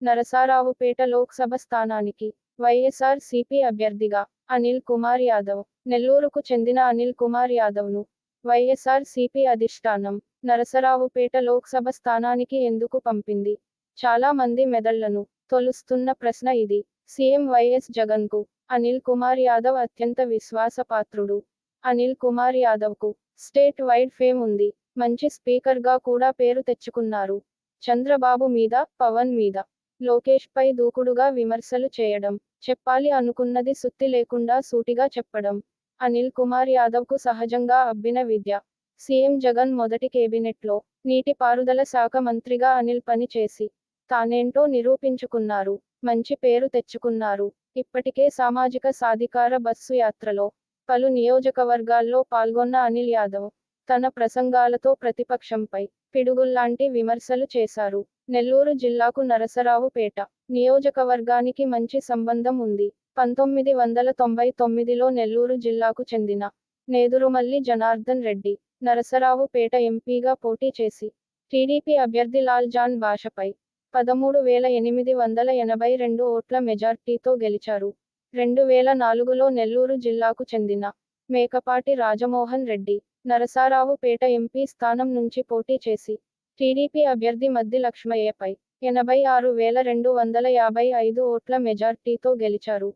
నరసరావుపేట లోక్సభ స్థానానికి వైఎస్ఆర్ సిపి అభ్యర్థిగా అనిల్ కుమార్ యాదవ్. నెల్లూరుకు చెందిన అనిల్ కుమార్ యాదవ్ను వైఎస్ఆర్ సిపి అధిష్టానం నరసరావుపేట లోక్సభ స్థానానికి ఎందుకు పంపింది? చాలా మంది మెదళ్లను తొలుస్తున్న ప్రశ్న ఇది. సీఎం వైఎస్ జగన్కు అనిల్ కుమార్ యాదవ్ అత్యంత విశ్వాసపాత్రుడు. అనిల్ కుమార్ యాదవ్కు స్టేట్ వైడ్ ఫేమ్ ఉంది. మంచి స్పీకర్గా కూడా పేరు తెచ్చుకున్నారు. చంద్రబాబు మీద, పవన్ మీద, లోకేష్ పై దూకుడుగా విమర్శలు చేయడం, చెప్పాలి అనుకున్నది సుత్తి లేకుండా సూటిగా చెప్పడం అనిల్ కుమార్ యాదవ్కు సహజంగా అబ్బిన విద్య. సీఎం జగన్ మొదటి కేబినెట్లో నీటిపారుదల శాఖ మంత్రిగా అనిల్ పని చేసి తానేంటో నిరూపించుకున్నారు. మంచి పేరు తెచ్చుకున్నారు. ఇప్పటికే సామాజిక సాధికార బస్సు యాత్రలో పలు నియోజకవర్గాల్లో పాల్గొన్న అనిల్ యాదవ్ తన ప్రసంగాలతో ప్రతిపక్షంపై పిడుగుల్లాంటి విమర్శలు చేశారు. నెల్లూరు జిల్లాకు నరసరావుపేట నియోజకవర్గానికి మంచి సంబంధం ఉంది. 1999లో నెల్లూరు జిల్లాకు చెందిన నేదురుమల్లి జనార్దన్ రెడ్డి నరసరావుపేట ఎంపీగా పోటీ చేసి టీడీపీ అభ్యర్థి లాల్ జాన్ భాషపై 13,882 ఓట్ల మెజార్టీతో గెలిచారు. 2004లో నెల్లూరు జిల్లాకు చెందిన మేకపాటి రాజమోహన్ రెడ్డి నరసరావుపేట ఎంపీ స్థానం నుంచి పోటీ చేసి టీడీపీ అభ్యర్థి మద్ది లక్ష్మయ్యపై 86,255 ఓట్ల మెజార్టీతో గెలిచారు.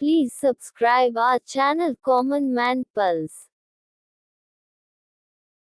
Please subscribe our channel Common Man Pulse.